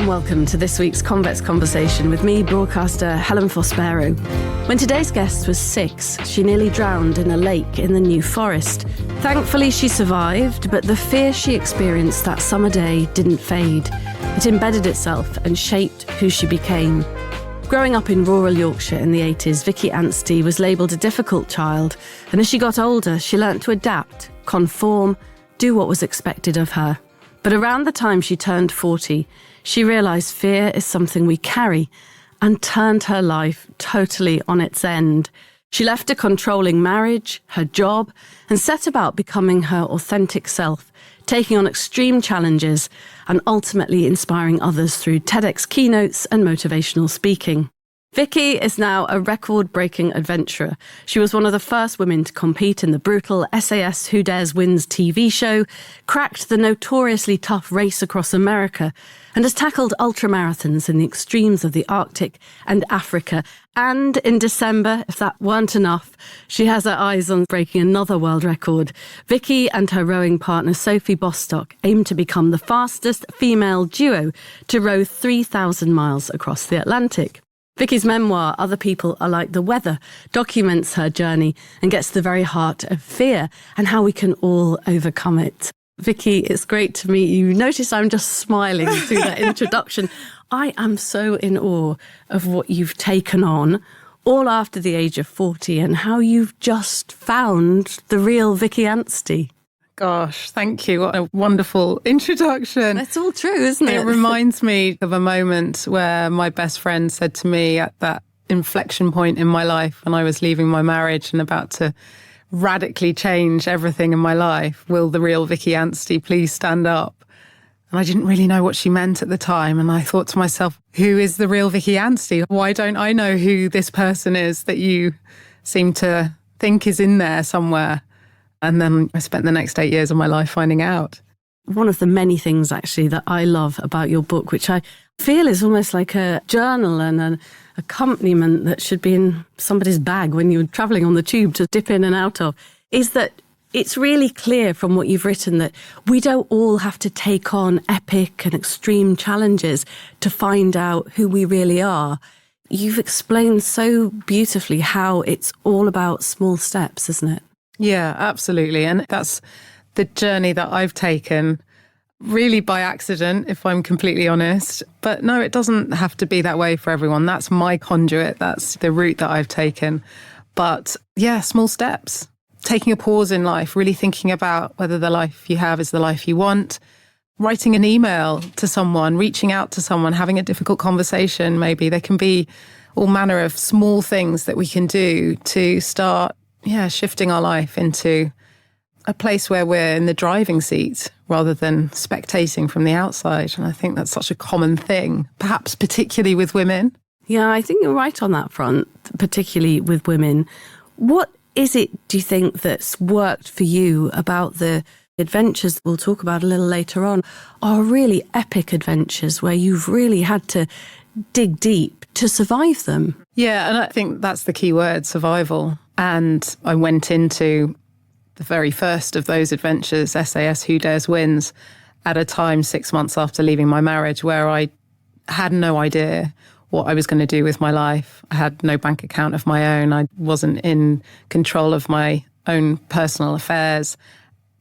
welcome to this week's Convex Conversation with me, broadcaster Helen Fospero. When today's guest was 6, she nearly drowned in a lake in the New Forest. Thankfully, she survived, but the fear she experienced that summer day didn't fade. It embedded itself and shaped who she became. Growing up in rural Yorkshire in the 80s, Vicki Anstey was labelled a difficult child, and as she got older, she learnt to adapt, conform, do what was expected of her. But around the time she turned 40, she realised fear is something we carry and turned her life totally on its end. She left a controlling marriage, her job, and set about becoming her authentic self, taking on extreme challenges and ultimately inspiring others through TEDx keynotes and motivational speaking. Vicki is now a record-breaking adventurer. She was one of the first women to compete in the brutal SAS Who Dares Wins TV show, cracked the notoriously tough race across America, and has tackled ultramarathons in the extremes of the Arctic and Africa. And in December, if that weren't enough, she has her eyes on breaking another world record. Vicki and her rowing partner Sophie Bostock aim to become the fastest female duo to row 3,000 miles across the Atlantic. Vicki's memoir, Other People Are Like the Weather, documents her journey and gets to the very heart of fear and how we can all overcome it. Vicki, it's great to meet you. Notice I'm just smiling through that introduction. I am so in awe of what you've taken on, all after the age of 40, and how you've just found the real Vicki Anstey. Gosh, thank you. What a wonderful introduction. That's all true, isn't it? It reminds me of a moment where my best friend said to me at that inflection point in my life when I was leaving my marriage and about to radically change everything in my life, "Will the real Vicki Anstey please stand up?" And I didn't really know what she meant at the time. And I thought to myself, who is the real Vicki Anstey? Why don't I know who this person is that you seem to think is in there somewhere? And then I spent the next 8 years of my life finding out. One of the many things, actually, that I love about your book, which I feel is almost like a journal and an accompaniment that should be in somebody's bag when you're travelling on the tube to dip in and out of, is that it's really clear from what you've written that we don't all have to take on epic and extreme challenges to find out who we really are. You've explained so beautifully how it's all about small steps, isn't it? Yeah, absolutely. And that's the journey that I've taken, really by accident, if I'm completely honest. But no, it doesn't have to be that way for everyone. That's my conduit. That's the route that I've taken. But yeah, small steps. Taking a pause in life, really thinking about whether the life you have is the life you want. Writing an email to someone, reaching out to someone, having a difficult conversation maybe. There can be all manner of small things that we can do to start shifting our life into a place where we're in the driving seat rather than spectating from the outside. And I think that's such a common thing, perhaps particularly with women. Yeah, I think you're right on that front, particularly with women. What is it, do you think, that's worked for you about the adventures we'll talk about a little later on are really epic adventures where you've really had to dig deep to survive them? Yeah, and I think that's the key word, survival. And I went into the very first of those adventures, SAS Who Dares Wins, at a time 6 months after leaving my marriage where I had no idea what I was going to do with my life. I had no bank account of my own. I wasn't in control of my own personal affairs.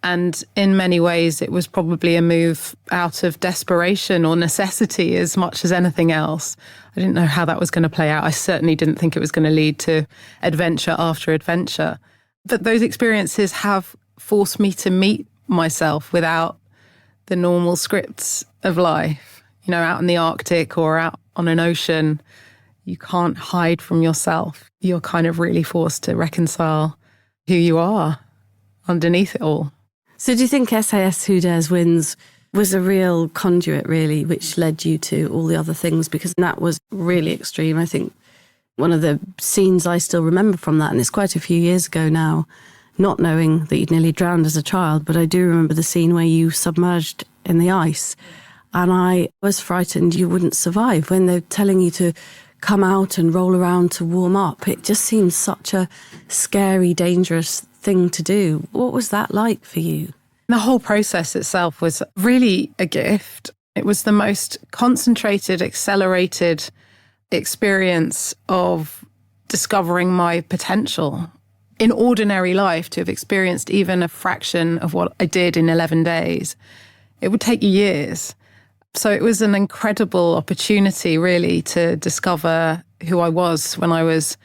And in many ways, it was probably a move out of desperation or necessity as much as anything else. I didn't know how that was going to play out. I certainly didn't think it was going to lead to adventure after adventure. But those experiences have forced me to meet myself without the normal scripts of life. You know, out in the Arctic or out on an ocean, you can't hide from yourself. You're kind of really forced to reconcile who you are underneath it all. So do you think SAS Who Dares Wins was a real conduit, really, which led you to all the other things? Because that was really extreme. I think one of the scenes I still remember from that, and it's quite a few years ago now, not knowing that you'd nearly drowned as a child, but I do remember the scene where you submerged in the ice. And I was frightened you wouldn't survive when they're telling you to come out and roll around to warm up. It just seems such a scary, dangerous thing to do. What was that like for you? The whole process itself was really a gift. It was the most concentrated, accelerated experience of discovering my potential. In ordinary life, to have experienced even a fraction of what I did in 11 days, it would take you years. So it was an incredible opportunity, really, to discover who I was when I was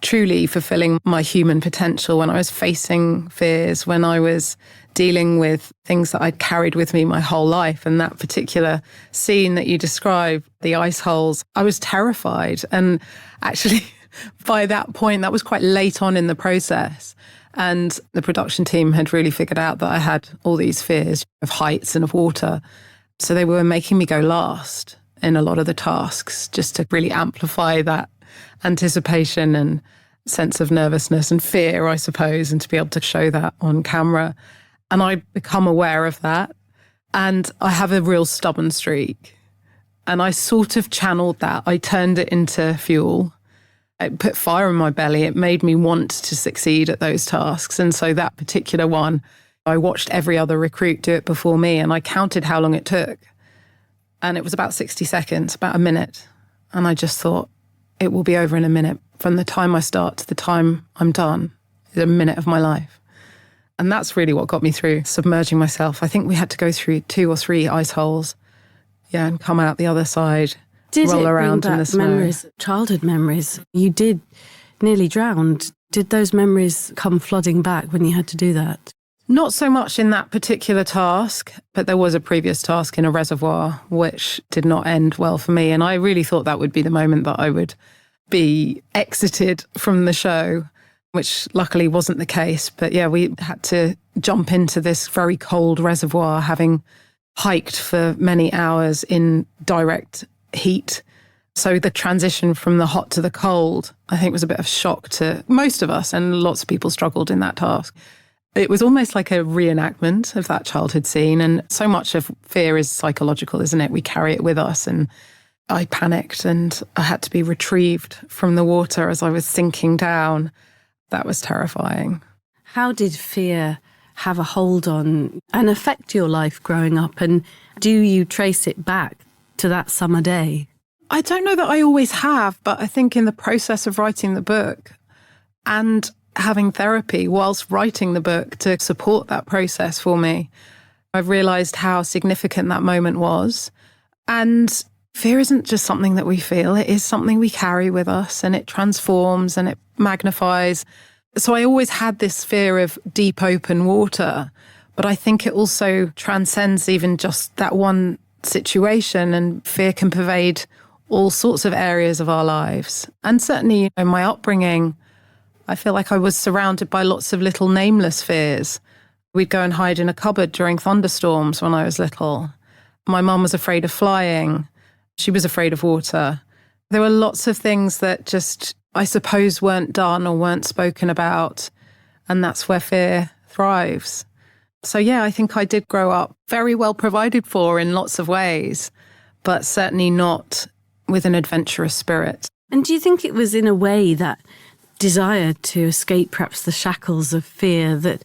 truly fulfilling my human potential, when I was facing fears, when I was dealing with things that I'd carried with me my whole life. And that particular scene that you described, the ice holes, I was terrified. And actually, by that point, that was quite late on in the process. And the production team had really figured out that I had all these fears of heights and of water. So they were making me go last in a lot of the tasks, just to really amplify that anticipation and sense of nervousness and fear, I suppose, and to be able to show that on camera. And I'd become aware of that. And I have a real stubborn streak. And I sort of channeled that. I turned it into fuel. It put fire in my belly. It made me want to succeed at those tasks. And so that particular one, I watched every other recruit do it before me, and I counted how long it took. And it was about 60 seconds, about a minute. And I just thought, it will be over in a minute. From the time I start to the time I'm done is a minute of my life. And that's really what got me through submerging myself. I think we had to go through 2 or 3 ice holes, and come out the other side. Did roll it around bring in the back snow. memories, childhood memories? You did nearly drown. Did those memories come flooding back when you had to do that? Not so much in that particular task, but there was a previous task in a reservoir which did not end well for me. And I really thought that would be the moment that I would be exited from the show, which luckily wasn't the case. But yeah, we had to jump into this very cold reservoir, having hiked for many hours in direct heat. So the transition from the hot to the cold, I think, was a bit of shock to most of us, and lots of people struggled in that task. It was almost like a reenactment of that childhood scene. And so much of fear is psychological, isn't it? We carry it with us. And I panicked and I had to be retrieved from the water as I was sinking down. That was terrifying. How did fear have a hold on and affect your life growing up? And do you trace it back to that summer day? I don't know that I always have, but I think in the process of writing the book and having therapy whilst writing the book to support that process for me, I've realised how significant that moment was. And fear isn't just something that we feel, it is something we carry with us, and it transforms and it magnifies. So I always had this fear of deep open water, but I think it also transcends even just that one situation, and fear can pervade all sorts of areas of our lives. And certainly in my upbringing, I feel like I was surrounded by lots of little nameless fears. We'd go and hide in a cupboard during thunderstorms when I was little. My mum was afraid of flying. She was afraid of water. There were lots of things that just, I suppose, weren't done or weren't spoken about. And that's where fear thrives. So yeah, I think I did grow up very well provided for in lots of ways, but certainly not with an adventurous spirit. And do you think it was in a way that desire to escape perhaps the shackles of fear that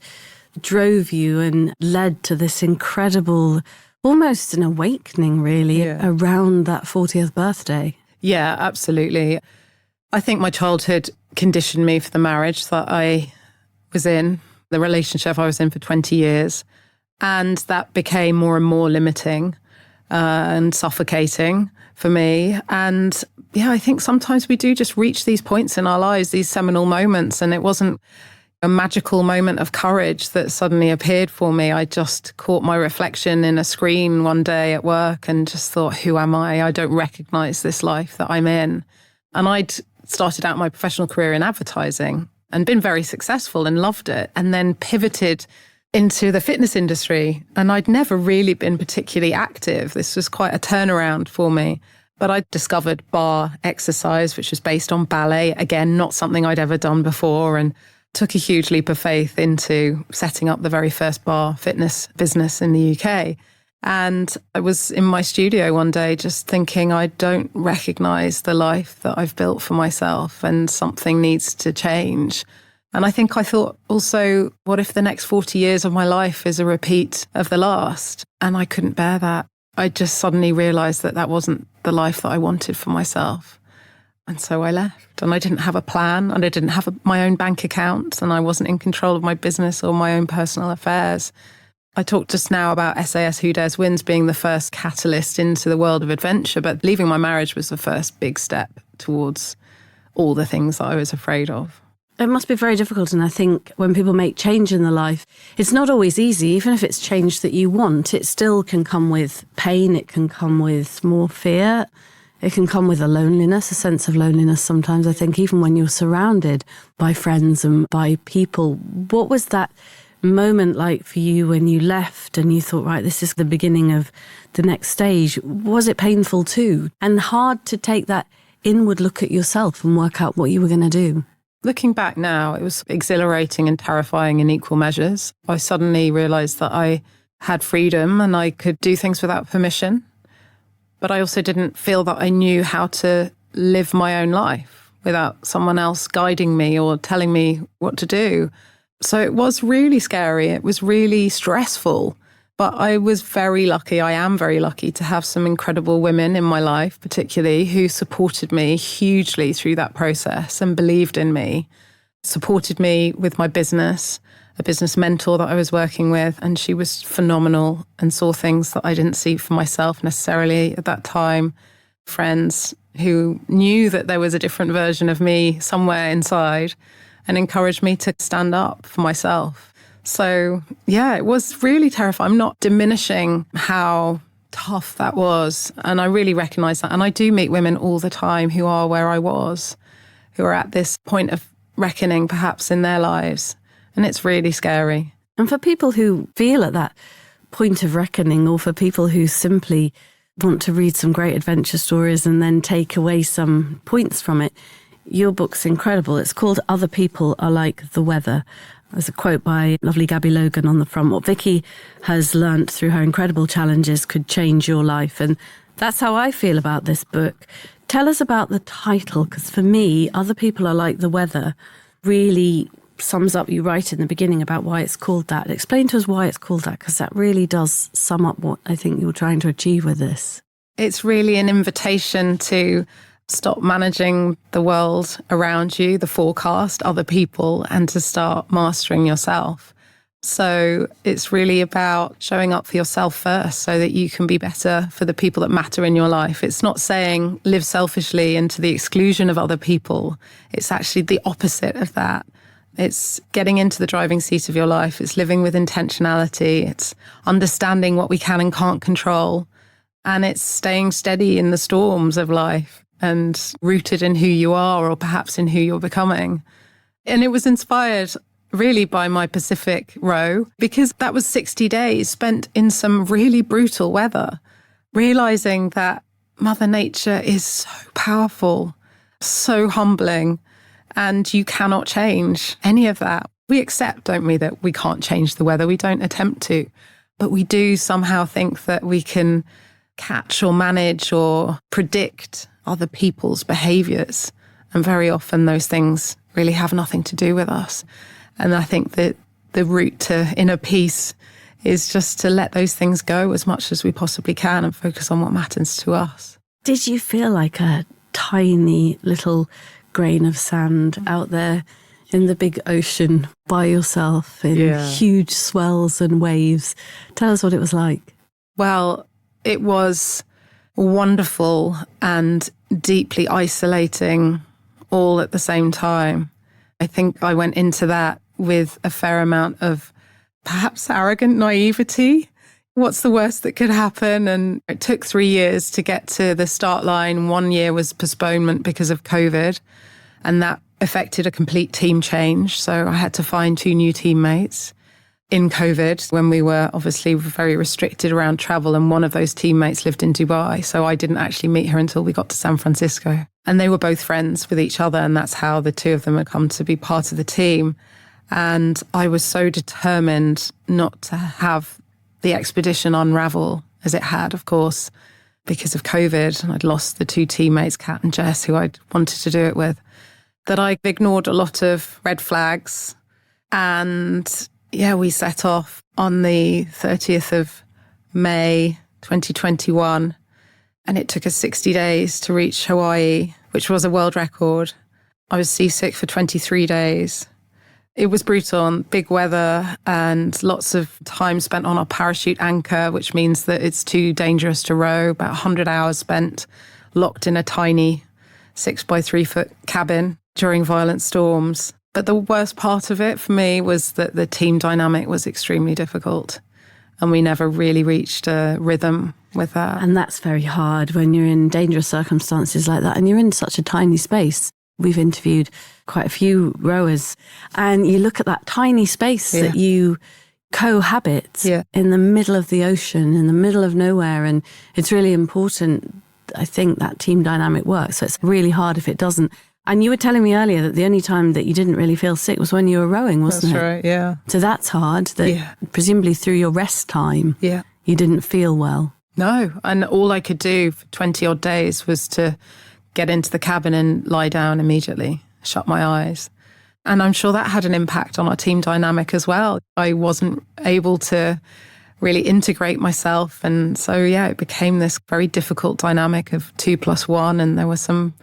drove you and led to this incredible, almost an awakening really, around that 40th birthday? Yeah, absolutely. I think my childhood conditioned me for the marriage that I was in, the relationship I was in for 20 years. And that became more and more limiting and suffocating for me. And yeah, I think sometimes we do just reach these points in our lives, these seminal moments. And it wasn't a magical moment of courage that suddenly appeared for me. I just caught my reflection in a screen one day at work and just thought, who am I? I don't recognize this life that I'm in. And I'd started out my professional career in advertising and been very successful and loved it, and then pivoted into the fitness industry. And I'd never really been particularly active. This was quite a turnaround for me. But I discovered bar exercise, which was based on ballet. Again, not something I'd ever done before, and took a huge leap of faith into setting up the very first bar fitness business in the UK. And I was in my studio one day just thinking, I don't recognise the life that I've built for myself, and something needs to change. And I think I thought also, what if the next 40 years of my life is a repeat of the last? And I couldn't bear that. I just suddenly realised that that wasn't the life that I wanted for myself. And so I left, and I didn't have a plan, and I didn't have my own bank account, and I wasn't in control of my business or my own personal affairs. I talked just now about SAS Who Dares Wins being the first catalyst into the world of adventure, but leaving my marriage was the first big step towards all the things that I was afraid of. It must be very difficult, and I think when people make change in their life, it's not always easy. Even if it's change that you want, it still can come with pain, it can come with more fear, it can come with a loneliness, a sense of loneliness sometimes, I think, even when you're surrounded by friends and by people. What was that moment like for you when you left and you thought, right, this is the beginning of the next stage? Was it painful too? And hard to take that inward look at yourself and work out what you were going to do? Looking back now, it was exhilarating and terrifying in equal measures. I suddenly realised that I had freedom and I could do things without permission. But I also didn't feel that I knew how to live my own life without someone else guiding me or telling me what to do. So it was really scary. It was really stressful. But I was very lucky, I am very lucky to have some incredible women in my life, particularly, who supported me hugely through that process and believed in me, supported me with my business, a business mentor that I was working with, and she was phenomenal and saw things that I didn't see for myself necessarily at that time. Friends who knew that there was a different version of me somewhere inside and encouraged me to stand up for myself. So, yeah, it was really terrifying. I'm not diminishing how tough that was. And I really recognise that. And I do meet women all the time who are where I was, who are at this point of reckoning perhaps in their lives. And it's really scary. And for people who feel at that point of reckoning, or for people who simply want to read some great adventure stories and then take away some points from it, your book's incredible. It's called Other People Are Like the Weather. There's a quote by lovely Gabby Logan on the front. What Vicki has learnt through her incredible challenges could change your life. And that's how I feel about this book. Tell us about the title, because for me, Other People Are Like the Weather really sums up, you write in the beginning about why it's called that. Explain to us why it's called that, because that really does sum up what I think you're trying to achieve with this. It's really an invitation to stop managing the world around you, the forecast, other people, and to start mastering yourself. So it's really about showing up for yourself first so that you can be better for the people that matter in your life. It's not saying live selfishly and to the exclusion of other people. It's actually the opposite of that. It's getting into the driving seat of your life. It's living with intentionality. It's understanding what we can and can't control. And it's staying steady in the storms of life and rooted in who you are, or perhaps in who you're becoming. And it was inspired really by my Pacific row, because that was 60 days spent in some really brutal weather, realizing that Mother Nature is so powerful, so humbling, and you cannot change any of that. We accept, don't we, that we can't change the weather. We don't attempt to, but we do somehow think that we can catch or manage or predict other people's behaviours. And very often those things really have nothing to do with us. And I think that the route to inner peace is just to let those things go as much as we possibly can and focus on what matters to us. Did you feel like a tiny little grain of sand out there in the big ocean by yourself in huge swells and waves? Tell us what it was like. Well, it was wonderful and deeply isolating all at the same time. I think I went into that with a fair amount of perhaps arrogant naivety. What's the worst that could happen? And it took 3 years to get to the start line. 1 year was postponement because of COVID, and that affected a complete team change. So I had to find 2 new teammates in COVID when we were obviously very restricted around travel, and one of those teammates lived in Dubai. So I didn't actually meet her until we got to San Francisco. And they were both friends with each other, and that's how the two of them had come to be part of the team. And I was so determined not to have the expedition unravel as it had, of course, because of COVID. And I'd lost the 2 teammates, Kat and Jess, who I'd wanted to do it with, that I ignored a lot of red flags. And yeah, we set off on the 30th of May 2021. And it took us 60 days to reach Hawaii, which was a world record. I was seasick for 23 days. It was brutal, big weather and lots of time spent on our parachute anchor, which means that it's too dangerous to row. About 100 hours spent locked in a tiny 6x3 foot cabin during violent storms. But the worst part of it for me was that the team dynamic was extremely difficult. And we never really reached a rhythm with that. And that's very hard when you're in dangerous circumstances like that and you're in such a tiny space. We've interviewed quite a few rowers and you look at that tiny space that you cohabit in the middle of the ocean, in the middle of nowhere. And it's really important, I think, that team dynamic works. So it's really hard if it doesn't. And you were telling me earlier that the only time that you didn't really feel sick was when you were rowing, wasn't it? That's right, yeah. So that's hard, that presumably through your rest time, you didn't feel well. No, and all I could do for 20 odd days was to get into the cabin and lie down immediately, shut my eyes. And I'm sure that had an impact on our team dynamic as well. I wasn't able to really integrate myself. And so, it became this very difficult dynamic of 2+1. And there were some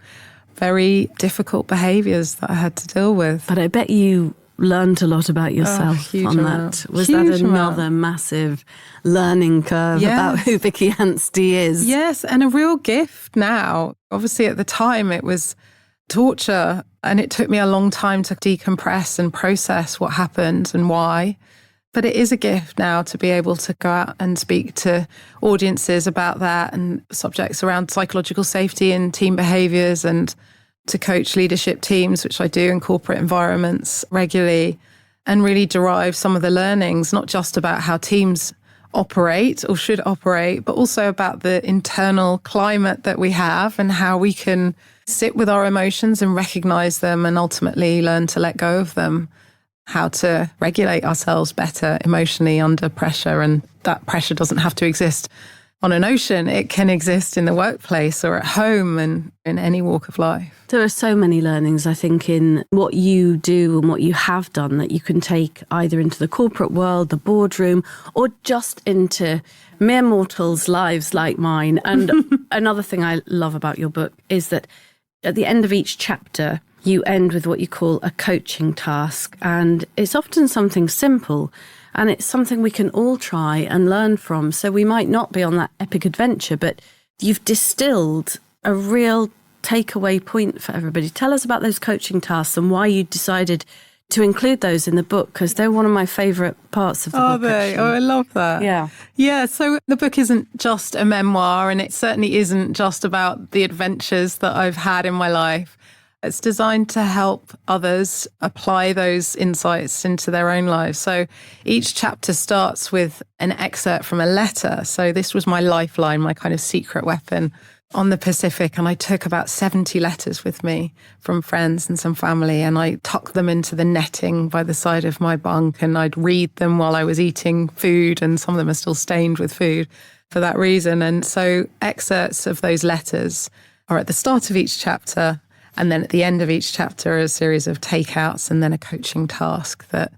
very difficult behaviours that I had to deal with. But I bet you learned a lot about yourself on that. Was that another massive learning curve about who Vicki Anstey is? Yes, and a real gift now. Obviously at the time it was torture and it took me a long time to decompress and process what happened and why. But it is a gift now to be able to go out and speak to audiences about that and subjects around psychological safety and team behaviours, and to coach leadership teams, which I do in corporate environments regularly, and really derive some of the learnings, not just about how teams operate or should operate, but also about the internal climate that we have and how we can sit with our emotions and recognise them and ultimately learn to let go of them. How to regulate ourselves better emotionally under pressure. And that pressure doesn't have to exist on an ocean. It can exist in the workplace or at home and in any walk of life. There are so many learnings, I think, in what you do and what you have done that you can take either into the corporate world, the boardroom, or just into mere mortals' lives like mine. And another thing I love about your book is that at the end of each chapter, you end with what you call a coaching task. And it's often something simple and it's something we can all try and learn from. So we might not be on that epic adventure, but you've distilled a real takeaway point for everybody. Tell us about those coaching tasks and why you decided to include those in the book, because they're one of my favourite parts of the book. Are they? Actually. Oh, I love that. Yeah, so the book isn't just a memoir, and it certainly isn't just about the adventures that I've had in my life. It's designed to help others apply those insights into their own lives. So each chapter starts with an excerpt from a letter. So this was my lifeline, my kind of secret weapon on the Pacific. And I took about 70 letters with me from friends and some family. And I tucked them into the netting by the side of my bunk. And I'd read them while I was eating food. And some of them are still stained with food for that reason. And so excerpts of those letters are at the start of each chapter. And then at the end of each chapter, a series of takeouts and then a coaching task that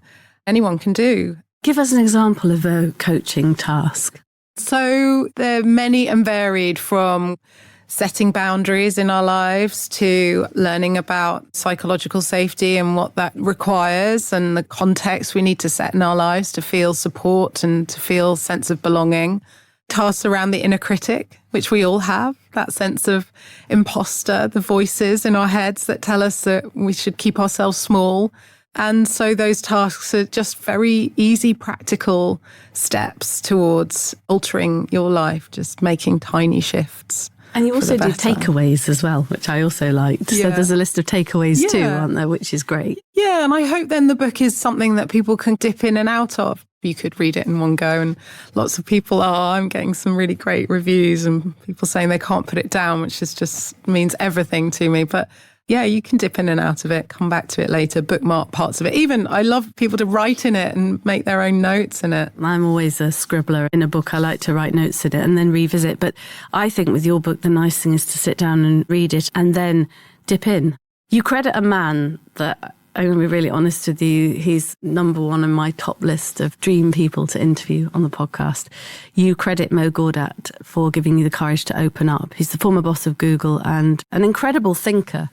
anyone can do. Give us an example of a coaching task. So they're many and varied, from setting boundaries in our lives to learning about psychological safety and what that requires and the context we need to set in our lives to feel support and to feel sense of belonging. Tasks around the inner critic, which we all have, that sense of imposter, the voices in our heads that tell us that we should keep ourselves small. And so those tasks are just very easy, practical steps towards altering your life, just making tiny shifts. And you also do takeaways as well, which I also liked. Yeah. So there's a list of takeaways too, aren't there, which is great. Yeah, and I hope then the book is something that people can dip in and out of. You could read it in one go, and lots of people are. I'm getting some really great reviews and people saying they can't put it down, which is just means everything to me. But yeah, you can dip in and out of it, come back to it later, bookmark parts of it. Even I love people to write in it and make their own notes in it. I'm always a scribbler in a book. I like to write notes in it and then revisit. But I think with your book, the nice thing is to sit down and read it and then dip in. You credit a man that I'm going to be really honest with you. He's number one on my top list of dream people to interview on the podcast. You credit Mo Gawdat for giving you the courage to open up. He's the former boss of Google and an incredible thinker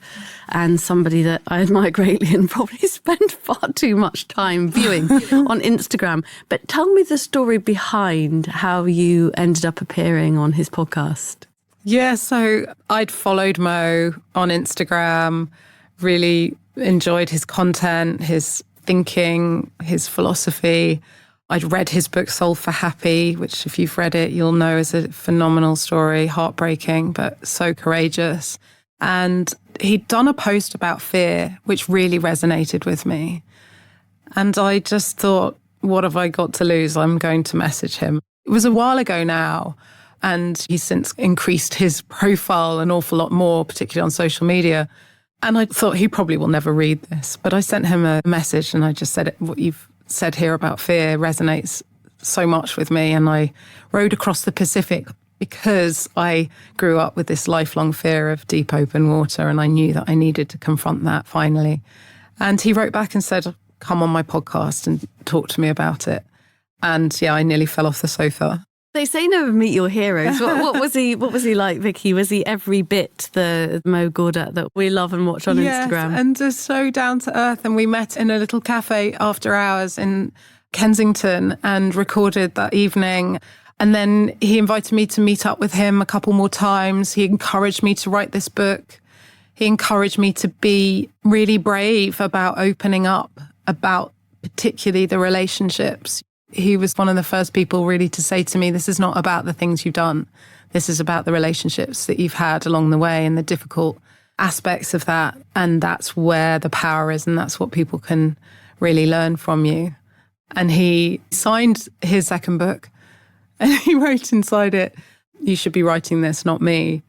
and somebody that I admire greatly and probably spend far too much time viewing on Instagram. But tell me the story behind how you ended up appearing on his podcast. Yeah, so I'd followed Mo on Instagram, really enjoyed his content, his thinking, his philosophy. I'd read his book, Soul for Happy, which if you've read it, you'll know is a phenomenal story, heartbreaking, but so courageous. And he'd done a post about fear, which really resonated with me. And I just thought, what have I got to lose? I'm going to message him. It was a while ago now. And he's since increased his profile an awful lot more, particularly on social media. And I thought he probably will never read this. But I sent him a message and I just said, what you've said here about fear resonates so much with me. And I rode across the Pacific because I grew up with this lifelong fear of deep open water. And I knew that I needed to confront that finally. And he wrote back and said, come on my podcast and talk to me about it. And yeah, I nearly fell off the sofa. They say never meet your heroes. What was he? What was he like, Vicki? Was he every bit the Mo Gawdat that we love and watch on Instagram? And just so down to earth. And we met in a little cafe after hours in Kensington and recorded that evening. And then he invited me to meet up with him a couple more times. He encouraged me to write this book. He encouraged me to be really brave about opening up about particularly the relationships. He was one of the first people really to say to me, this is not about the things you've done. This is about the relationships that you've had along the way and the difficult aspects of that. And that's where the power is. And that's what people can really learn from you. And he signed his second book and he wrote inside it, you should be writing this, not me.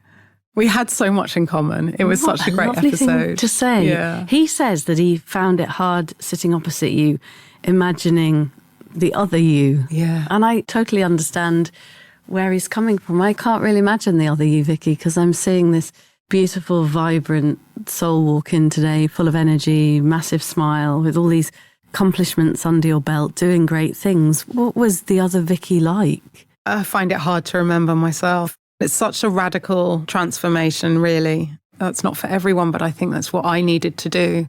We had so much in common. It was such a great lovely episode. Thing to say. Yeah. He says that he found it hard sitting opposite you, imagining the other you. Yeah. And I totally understand where he's coming from. I can't really imagine the other you, Vicki, because I'm seeing this beautiful, vibrant soul walk in today, full of energy, massive smile, with all these accomplishments under your belt, doing great things. What was the other Vicki like? I find it hard to remember myself. It's such a radical transformation, really. That's not for everyone, but I think that's what I needed to do.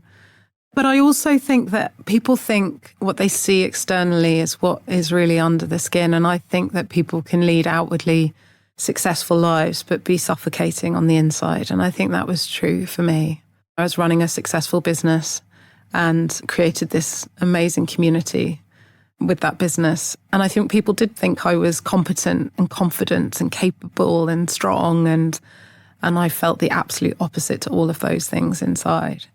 But I also think that people think what they see externally is what is really under the skin. And I think that people can lead outwardly successful lives, but be suffocating on the inside. And I think that was true for me. I was running a successful business and created this amazing community with that business. And I think people did think I was competent and confident and capable and strong. And I felt the absolute opposite to all of those things inside.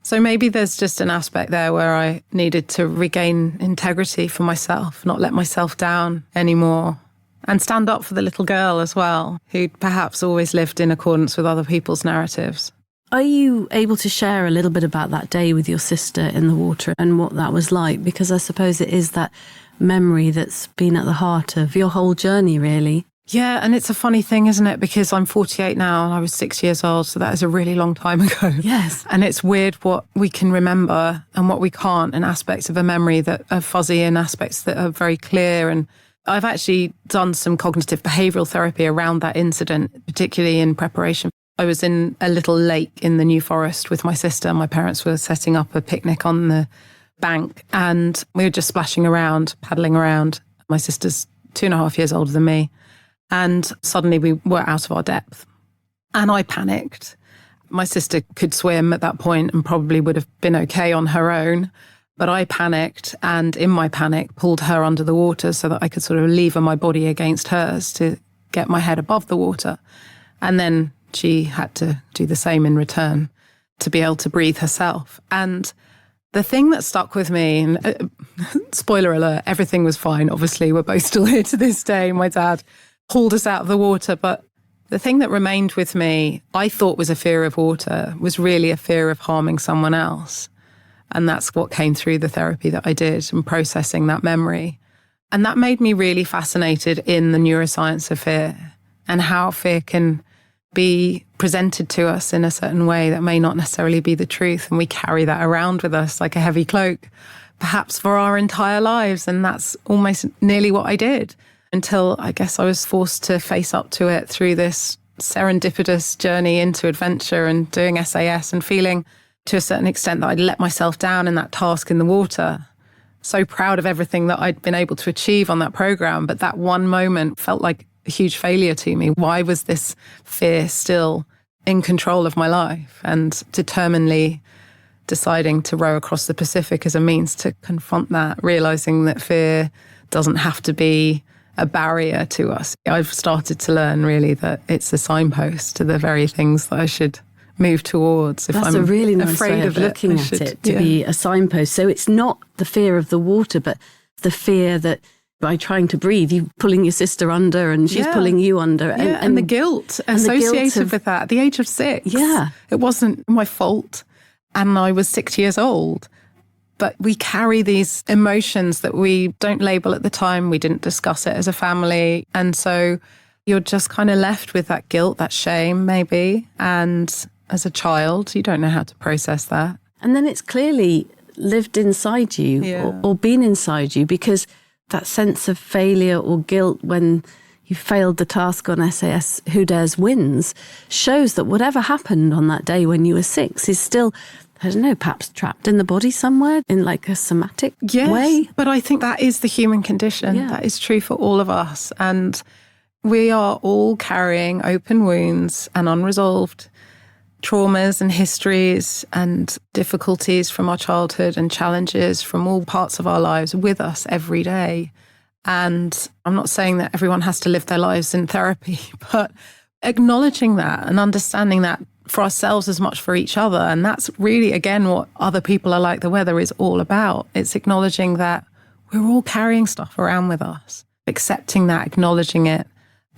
So maybe there's just an aspect there where I needed to regain integrity for myself, not let myself down anymore, and stand up for the little girl as well, who perhaps always lived in accordance with other people's narratives. Are you able to share a little bit about that day with your sister in the water and what that was like? Because I suppose it is that memory that's been at the heart of your whole journey, really. Yeah, and it's a funny thing, isn't it? Because I'm 48 now and I was 6 years old, so that is a really long time ago. Yes. And it's weird what we can remember and what we can't, and aspects of a memory that are fuzzy and aspects that are very clear. And I've actually done some cognitive behavioural therapy around that incident, particularly in preparation. I was in a little lake in the New Forest with my sister. My parents were setting up a picnic on the bank and we were just splashing around, paddling around. My sister's 2.5 years older than me. And suddenly we were out of our depth. And I panicked. My sister could swim at that point and probably would have been okay on her own. But I panicked and in my panic pulled her under the water so that I could sort of lever my body against hers to get my head above the water. And then she had to do the same in return to be able to breathe herself. And the thing that stuck with me, and spoiler alert, everything was fine. Obviously, we're both still here to this day. My dad pulled us out of the water. But the thing that remained with me, I thought was a fear of water, was really a fear of harming someone else. And that's what came through the therapy that I did and processing that memory. And that made me really fascinated in the neuroscience of fear and how fear can be presented to us in a certain way that may not necessarily be the truth. And we carry that around with us like a heavy cloak, perhaps for our entire lives. And that's almost nearly what I did until I guess I was forced to face up to it through this serendipitous journey into adventure and doing SAS and feeling to a certain extent that I'd let myself down in that task in the water. So proud of everything that I'd been able to achieve on that program. But that one moment felt like a huge failure to me. Why was this fear still in control of my life? And determinedly deciding to row across the Pacific as a means to confront that, realizing that fear doesn't have to be a barrier to us. I've started to learn really that it's a signpost to the very things that I should move towards. If That's I'm a really nice afraid way of looking at it, to yeah. be a signpost. So it's not the fear of the water, but the fear that by trying to breathe, you're pulling your sister under and she's pulling you under. And the guilt associated with that. At the age of 6, it wasn't my fault. And I was 6 years old. But we carry these emotions that we don't label at the time. We didn't discuss it as a family. And so you're just kind of left with that guilt, that shame maybe. And as a child, you don't know how to process that. And then it's clearly lived inside you or been inside you, because that sense of failure or guilt when you failed the task on SAS Who Dares Wins shows that whatever happened on that day when you were 6 is still, I don't know, perhaps trapped in the body somewhere in like a somatic way. But I think that is the human condition. Yeah. That is true for all of us. And we are all carrying open wounds and unresolved traumas and histories and difficulties from our childhood and challenges from all parts of our lives with us every day. And I'm not saying that everyone has to live their lives in therapy, but acknowledging that and understanding that for ourselves as much for each other. And that's really, again, what Other People Are Like the Weather is all about. It's acknowledging that we're all carrying stuff around with us, accepting that, acknowledging it,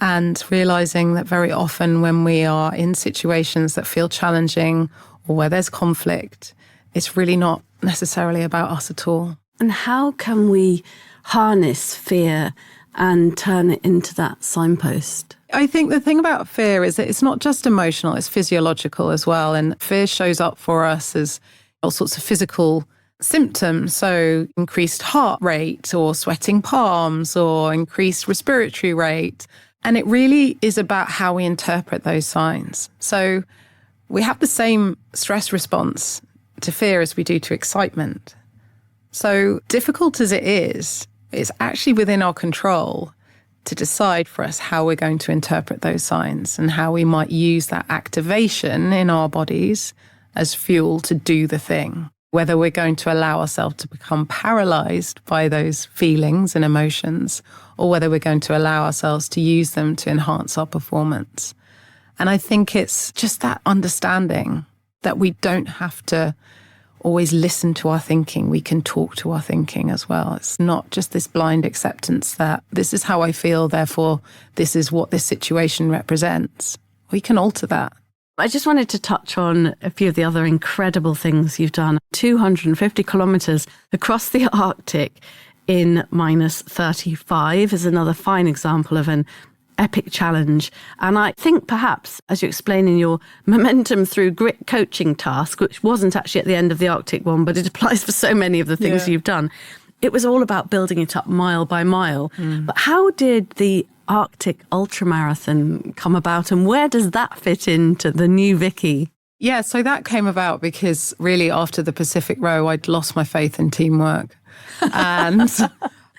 and realizing that very often when we are in situations that feel challenging or where there's conflict, it's really not necessarily about us at all. And how can we harness fear and turn it into that signpost? I think the thing about fear is that it's not just emotional, it's physiological as well. And fear shows up for us as all sorts of physical symptoms. So increased heart rate or sweating palms or increased respiratory rate. And it really is about how we interpret those signs. So we have the same stress response to fear as we do to excitement. So difficult as it is, it's actually within our control to decide for us how we're going to interpret those signs and how we might use that activation in our bodies as fuel to do the thing. Whether we're going to allow ourselves to become paralyzed by those feelings and emotions, or whether we're going to allow ourselves to use them to enhance our performance. And I think it's just that understanding that we don't have to always listen to our thinking. We can talk to our thinking as well. It's not just this blind acceptance that this is how I feel, therefore this is what this situation represents. We can alter that. I just wanted to touch on a few of the other incredible things you've done. 250 kilometres across the Arctic in -35 is another fine example of an epic challenge. And I think perhaps, as you explain in your Momentum Through Grit coaching task, which wasn't actually at the end of the Arctic one, but it applies for so many of the things you've done, it was all about building it up mile by mile. But how did the Arctic ultramarathon come about, and where does that fit into the new Vicki? Yeah, so that came about because really after the Pacific Row, I'd lost my faith in teamwork. And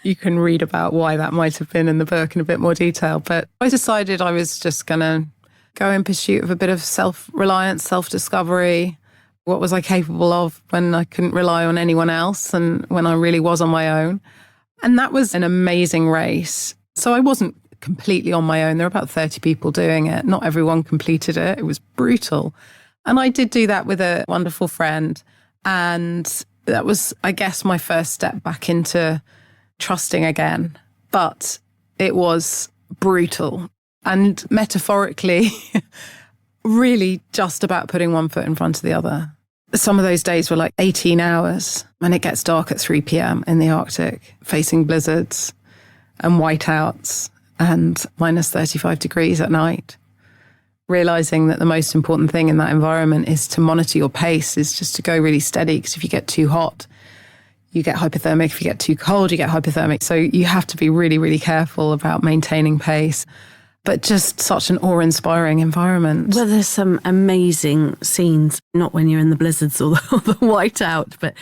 you can read about why that might have been in the book in a bit more detail. But I decided I was just going to go in pursuit of a bit of self-reliance, self-discovery. What was I capable of when I couldn't rely on anyone else and when I really was on my own? And that was an amazing race. So I wasn't completely on my own. There were about 30 people doing it. Not everyone completed it. It was brutal. And I did do that with a wonderful friend. And that was, I guess, my first step back into trusting again. But it was brutal and metaphorically really just about putting one foot in front of the other. Some of those days were like 18 hours and it gets dark at 3 p.m. in the Arctic, facing blizzards and whiteouts and -35 degrees at night. realizing that the most important thing in that environment is to monitor your pace, is just to go really steady, because if you get too hot, you get hypothermic. If you get too cold, you get hypothermic. So you have to be really, really careful about maintaining pace. But just such an awe-inspiring environment. Well, there's some amazing scenes, not when you're in the blizzards or the whiteout, but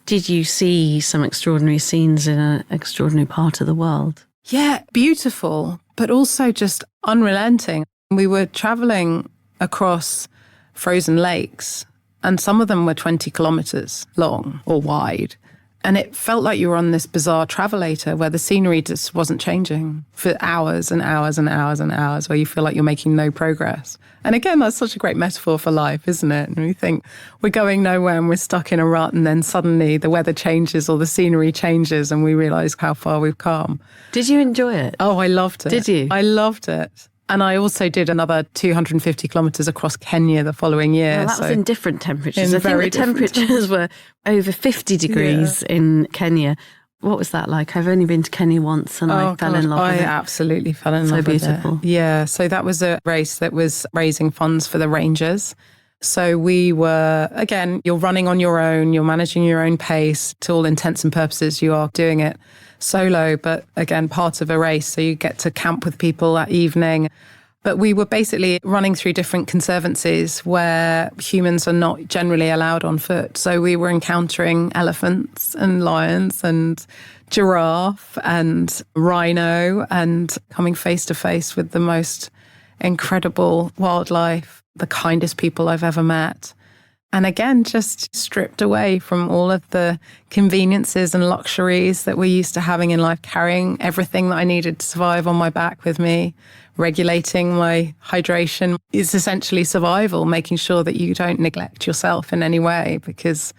did you see some extraordinary scenes in an extraordinary part of the world? Yeah, beautiful, but also just unrelenting. We were traveling across frozen lakes, and some of them were 20 kilometers long or wide. And it felt like you were on this bizarre travelator where the scenery just wasn't changing for hours and hours and hours and hours, where you feel like you're making no progress. And again, that's such a great metaphor for life, isn't it? And we think we're going nowhere and we're stuck in a rut, and then suddenly the weather changes or the scenery changes and we realise how far we've come. Did you enjoy it? Oh, I loved it. Did you? I loved it. And I also did another 250 kilometres across Kenya the following year. Well, that was in different temperatures. I think the temperatures temperatures were over 50 degrees in Kenya. What was that like? I've only been to Kenya once and I fell in love with it. I absolutely fell in love with it. So beautiful. Yeah, so that was a race that was raising funds for the Rangers. So we were, again, you're running on your own, you're managing your own pace. To all intents and purposes, you are doing it solo, but again, part of a race. So you get to camp with people that evening. But we were basically running through different conservancies where humans are not generally allowed on foot. So we were encountering elephants and lions and giraffe and rhino, and coming face to face with the most incredible wildlife, the kindest people I've ever met. And again, just stripped away from all of the conveniences and luxuries that we're used to having in life, carrying everything that I needed to survive on my back with me, regulating my hydration. Is essentially survival, making sure that you don't neglect yourself in any way, because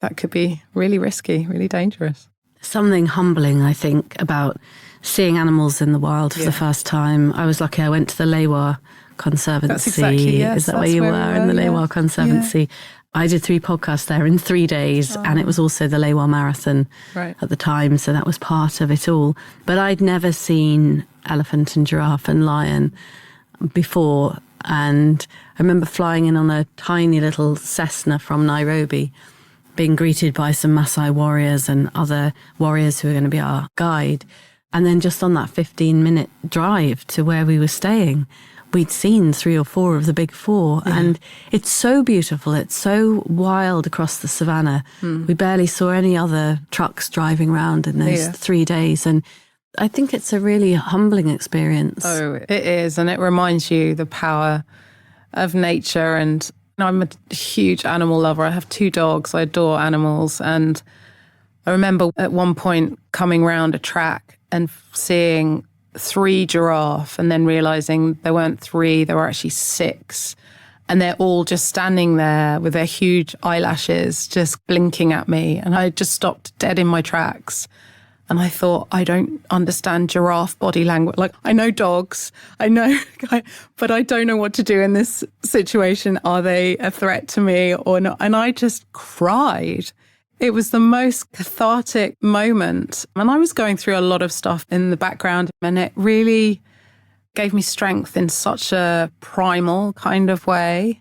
that could be really risky, really dangerous. Something humbling, I think, about seeing animals in the wild for the first time. I was lucky I went to the Lewa Conservancy. That's exactly, yes. Is that where you were? In the Lewa Conservancy. Yeah. I did 3 podcasts there in 3 days, and it was also the Lewa Marathon at the time, so that was part of it all. But I'd never seen elephant and giraffe and lion before, and I remember flying in on a tiny little Cessna from Nairobi, being greeted by some Maasai warriors and other warriors who were going to be our guide. And then just on that 15-minute drive to where we were staying, we'd seen 3 or 4 of the big 4. Yeah. And it's so beautiful. It's so wild across the savannah. We barely saw any other trucks driving around in those 3 days. And I think it's a really humbling experience. Oh, it is. And it reminds you the power of nature. And I'm a huge animal lover. I have 2 dogs. I adore animals. And I remember at one point coming round a track and seeing 3 giraffe, and then realizing there weren't 3, there were actually 6. And they're all just standing there with their huge eyelashes just blinking at me. And I just stopped dead in my tracks. And I thought, I don't understand giraffe body language. Like, I know dogs, I know, but I don't know what to do in this situation. Are they a threat to me or not? And I just cried. It was the most cathartic moment. And I was going through a lot of stuff in the background, and it really gave me strength in such a primal kind of way.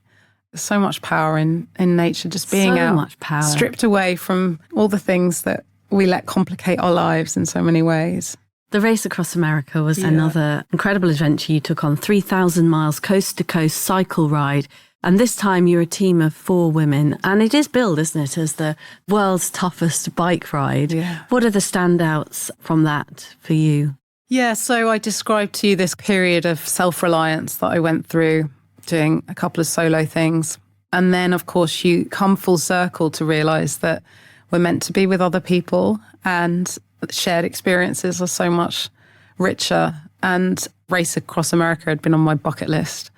There's so much power in nature, just being out, much power, stripped away from all the things that we let complicate our lives in so many ways. The race across America was another incredible adventure you took on. 3,000 miles coast to coast cycle ride. And this time you're a team of 4 women. And it is billed, isn't it, as the world's toughest bike ride. Yeah. What are the standouts from that for you? Yeah, so I described to you this period of self-reliance that I went through, doing a couple of solo things. And then, of course, you come full circle to realise that we're meant to be with other people, and shared experiences are so much richer. And Race Across America had been on my bucket list.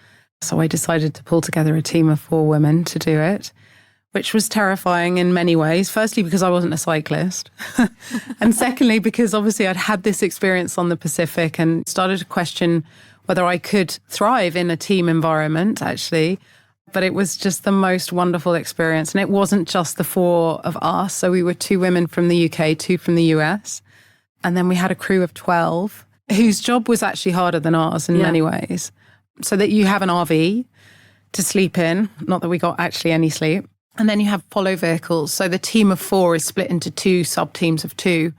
So I decided to pull together a team of 4 women to do it, which was terrifying in many ways. Firstly, because I wasn't a cyclist. And secondly, because obviously I'd had this experience on the Pacific and started to question whether I could thrive in a team environment, actually. But it was just the most wonderful experience. And it wasn't just the 4 of us. So we were 2 women from the UK, 2 from the US. And then we had a crew of 12, whose job was actually harder than ours in many ways. so that you have an RV to sleep in, not that we got actually any sleep. And then you have follow vehicles. So the team of 4 is split into 2 sub-teams of 2.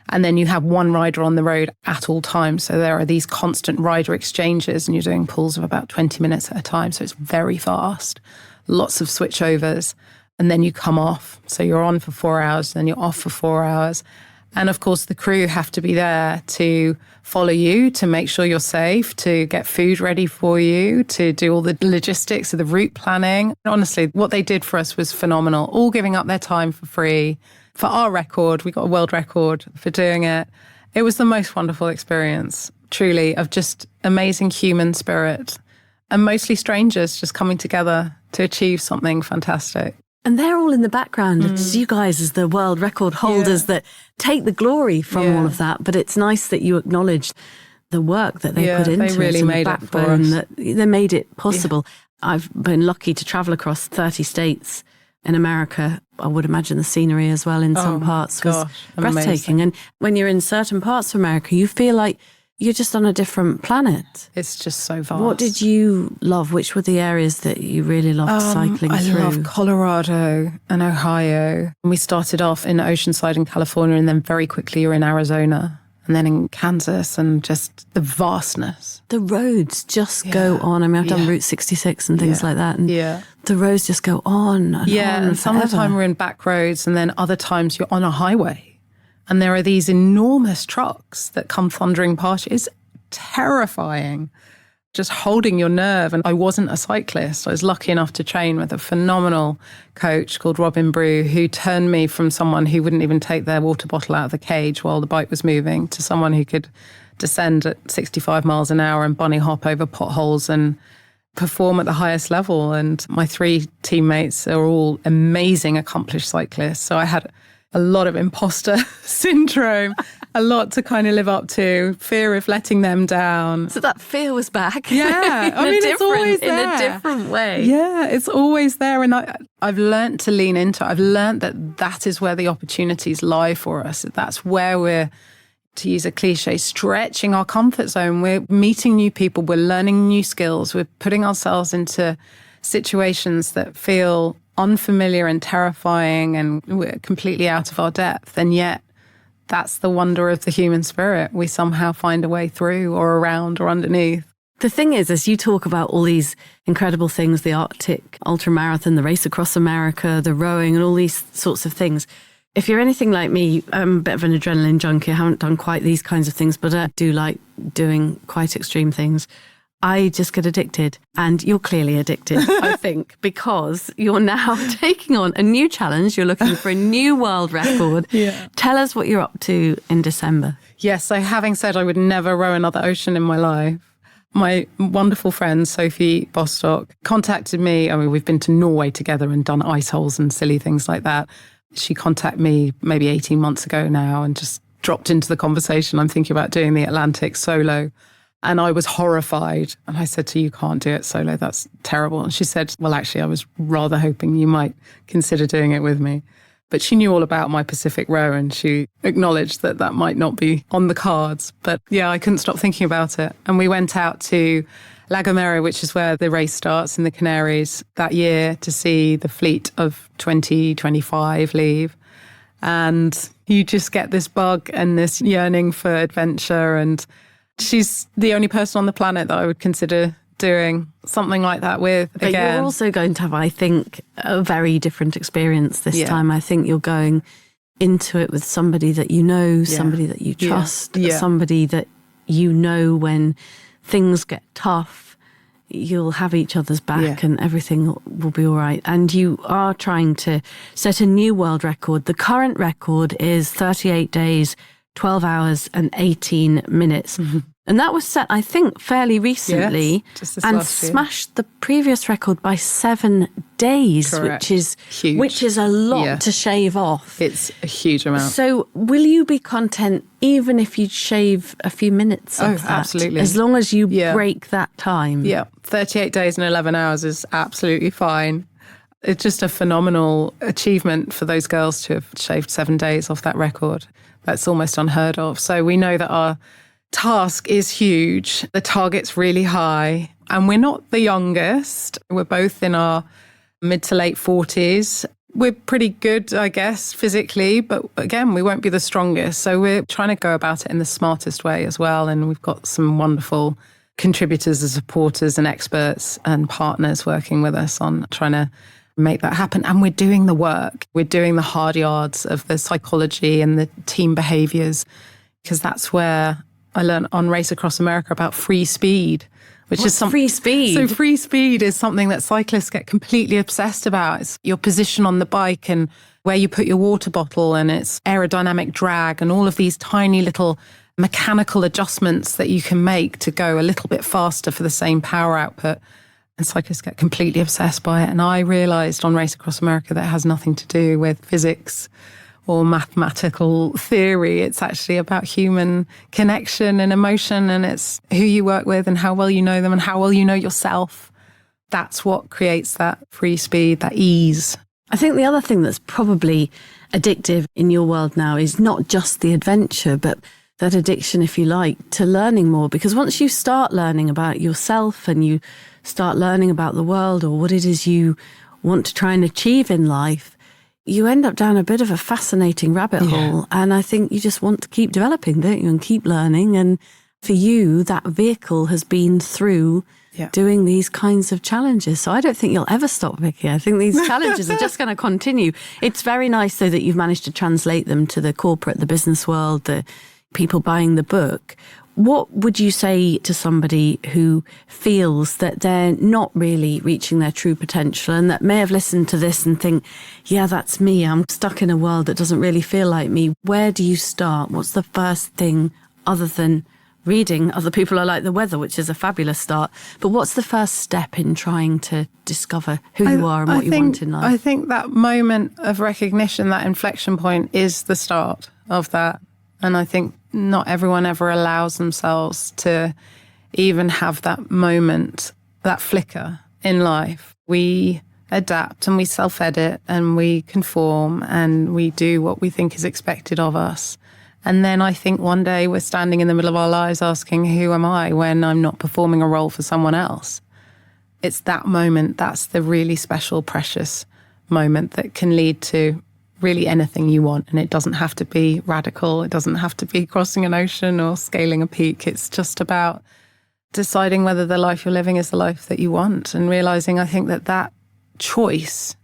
And then you have one rider on the road at all times. So there are these constant rider exchanges, and you're doing pulls of about 20 minutes at a time. So it's very fast, lots of switchovers. And then you come off. So you're on for 4 hours, then you're off for 4 hours. And of course, the crew have to be there to follow you, to make sure you're safe, to get food ready for you, to do all the logistics of the route planning. Honestly, what they did for us was phenomenal, all giving up their time for free. For our record, we got a world record for doing it. It was the most wonderful experience, truly, of just amazing human spirit and mostly strangers just coming together to achieve something fantastic. And they're all in the background. It's you guys as the world record holders that take the glory from all of that. But it's nice that you acknowledge the work that they put into they really it, made the it for backbone us. that they made it possible. I've been lucky to travel across 30 states in America. I would imagine the scenery as well in some parts was breathtaking. Amazing. And when you're in certain parts of America, you feel like you're just on a different planet. It's just so vast. What did you love? Which were the areas that you really loved cycling through? I love Colorado and Ohio. We started off in Oceanside in California, and then very quickly you're in Arizona, and then in Kansas, and just the vastness. The roads just go on. I mean, I've done Route 66 and things like that. And the roads just go on and on and some of the time we're in back roads, and then other times you're on a highway. And there are these enormous trucks that come thundering past you. It's terrifying, just holding your nerve. And I wasn't a cyclist. I was lucky enough to train with a phenomenal coach called Robin Brew, who turned me from someone who wouldn't even take their water bottle out of the cage while the bike was moving to someone who could descend at 65 miles an hour and bunny hop over potholes and perform at the highest level. And my 3 teammates are all amazing, accomplished cyclists. So I had a lot of imposter syndrome, a lot to kind of live up to, fear of letting them down. So that fear was back. Yeah. I mean, it's always there. In a different way. Yeah, it's always there. And I've learned to lean into it. I've learned that is where the opportunities lie for us. That's where we're, to use a cliche, stretching our comfort zone. We're meeting new people. We're learning new skills. We're putting ourselves into situations that feel unfamiliar and terrifying, and we're completely out of our depth. And yet that's the wonder of the human spirit. We somehow find a way through or around or underneath. The thing is, as you talk about all these incredible things, the Arctic ultramarathon, the race across America, the rowing and all these sorts of things, if you're anything like me, I'm a bit of an adrenaline junkie. I haven't done quite these kinds of things, but I do like doing quite extreme things. I just get addicted, and you're clearly addicted, I think, because you're now taking on a new challenge. You're looking for a new world record. Tell us what you're up to in December. Yes, so having said I would never row another ocean in my life, my wonderful friend Sophie Bostock contacted me. I mean, we've been to Norway together and done ice holes and silly things like that. She contacted me maybe 18 months ago now and just dropped into the conversation. I'm thinking about doing the Atlantic solo. And I was horrified. And I said to her, you can't do it solo. That's terrible. And she said, well, actually, I was rather hoping you might consider doing it with me. But she knew all about my Pacific row, and she acknowledged that that might not be on the cards. But yeah, I couldn't stop thinking about it. And we went out to La Gomera, which is where the race starts in the Canaries that year, to see the fleet of 2025 leave. And you just get this bug and this yearning for adventure. And she's the only person on the planet that I would consider doing something like that with but again. You're also going to have, I think, a very different experience this time. I think you're going into it with somebody that you know, somebody that you trust, somebody that you know when things get tough, you'll have each other's back and everything will be all right. And you are trying to set a new world record. The current record is 38 days, 12 hours and 18 minutes. Mm-hmm. And that was set, I think, fairly recently and smashed the previous record by 7 days, Correct. which is huge. Which is a lot to shave off. It's a huge amount. So will you be content even if you shave a few minutes of that? Absolutely. As long as you break that time? Yeah, 38 days and 11 hours is absolutely fine. It's just a phenomenal achievement for those girls to have shaved 7 days off that record. That's almost unheard of. So we know that our task is huge. The target's really high. And we're not the youngest. We're both in our mid to late 40s. We're pretty good, I guess, physically, but again, we won't be the strongest. So we're trying to go about it in the smartest way as well. And we've got some wonderful contributors and supporters and experts and partners working with us on trying to make that happen. And we're doing the work. We're doing the hard yards of the psychology and the team behaviors, because that's where I learned on Race Across America about free speed. What's free speed? So free speed is something that cyclists get completely obsessed about. It's your position on the bike and where you put your water bottle, and it's aerodynamic drag and all of these tiny little mechanical adjustments that you can make to go a little bit faster for the same power output. And cyclists get completely obsessed by it. And I realised on Race Across America that it has nothing to do with physics or mathematical theory. It's actually about human connection and emotion, and it's who you work with and how well you know them and how well you know yourself. That's what creates that free speed, that ease. I think the other thing that's probably addictive in your world now is not just the adventure, but that addiction, if you like, to learning more. Because once you start learning about yourself and you start learning about the world or what it is you want to try and achieve in life, you end up down a bit of a fascinating rabbit hole. And I think you just want to keep developing, don't you, and keep learning. And for you, that vehicle has been through doing these kinds of challenges. So I don't think you'll ever stop, Vicki. I think these challenges are just going to continue. It's very nice, though, that you've managed to translate them to the corporate, the business world, the people buying the book. What would you say to somebody who feels that they're not really reaching their true potential and that may have listened to this and think, yeah, that's me. I'm stuck in a world that doesn't really feel like me. Where do you start? What's the first thing other than reading Other People Are Like the Weather, which is a fabulous start? But what's the first step in trying to discover who you are and what you want in life? I think that moment of recognition, that inflection point, is the start of that. And I think not everyone ever allows themselves to even have that moment, that flicker in life. We adapt and we self-edit and we conform and we do what we think is expected of us. And then I think one day we're standing in the middle of our lives asking, who am I when I'm not performing a role for someone else? It's that moment, that's the really special, precious moment that can lead to really anything you want. And it doesn't have to be radical. It doesn't have to be crossing an ocean or scaling a peak. It's just about deciding whether the life you're living is the life that you want, and realizing, I think, that choice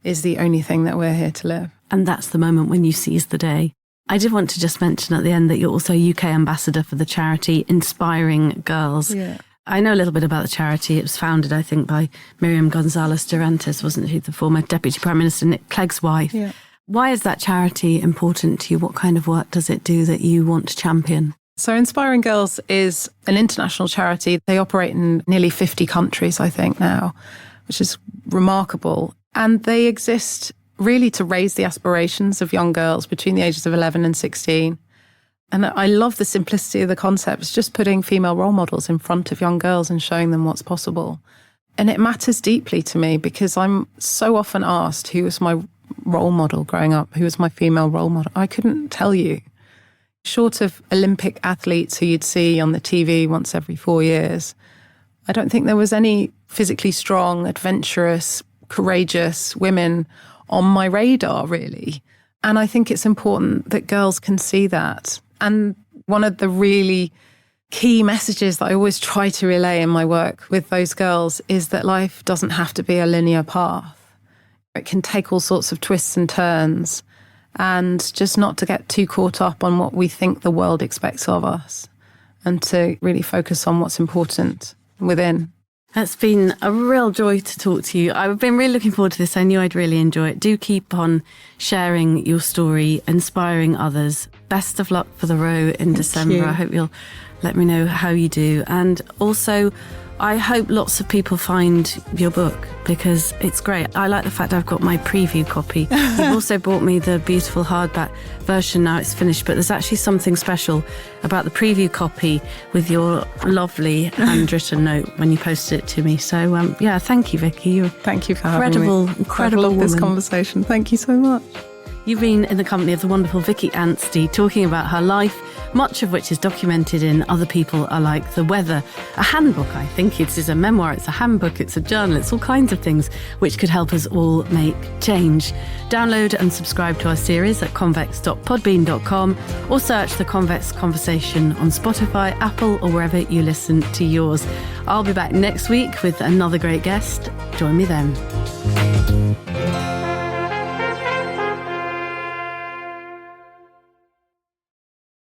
is the only thing that we're here to live. And that's the moment when you seize the day. I did want to just mention at the end that you're also UK ambassador for the charity Inspiring Girls. Yeah. I know a little bit about the charity. It was founded, I think, by Miriam Gonzalez Durantes, wasn't she, the former Deputy Prime Minister Nick Clegg's wife. Yeah. Why is that charity important to you? What kind of work does it do that you want to champion? So Inspiring Girls is an international charity. They operate in nearly 50 countries, I think, now, which is remarkable. And they exist really to raise the aspirations of young girls between the ages of 11 and 16. And I love the simplicity of the concept. It's just putting female role models in front of young girls and showing them what's possible. And it matters deeply to me because I'm so often asked who was my role model growing up, who was my female role model. I couldn't tell you. Short of Olympic athletes who you'd see on the TV once every 4 years, I don't think there was any physically strong, adventurous, courageous women on my radar, really. And I think it's important that girls can see that. And one of the really key messages that I always try to relay in my work with those girls is that life doesn't have to be a linear path. It can take all sorts of twists and turns, and just not to get too caught up on what we think the world expects of us, and to really focus on what's important within. It's been a real joy to talk to you. I've been really looking forward to this. I knew I'd really enjoy it. Do keep on sharing your story, inspiring others. Best of luck for the row in December. I hope you'll let me know how you do. And also, I hope lots of people find your book because it's great. I like the fact I've got my preview copy. You've also bought me the beautiful hardback version. Now it's finished, but there's actually something special about the preview copy with your lovely handwritten note when you posted it to me. So, thank you, Vicki. You're Thank you for having me. Incredible I love this woman. conversation. Thank you so much. You've been in the company of the wonderful Vicki Anstey talking about her life, much of which is documented in Other People Are Like the Weather, a handbook. I think it is a memoir, it's a handbook, it's a journal, it's all kinds of things which could help us all make change. Download and subscribe to our series at convex.podbean.com or search The Convex Conversation on Spotify, Apple or wherever you listen to yours. I'll be back next week with another great guest. Join me then.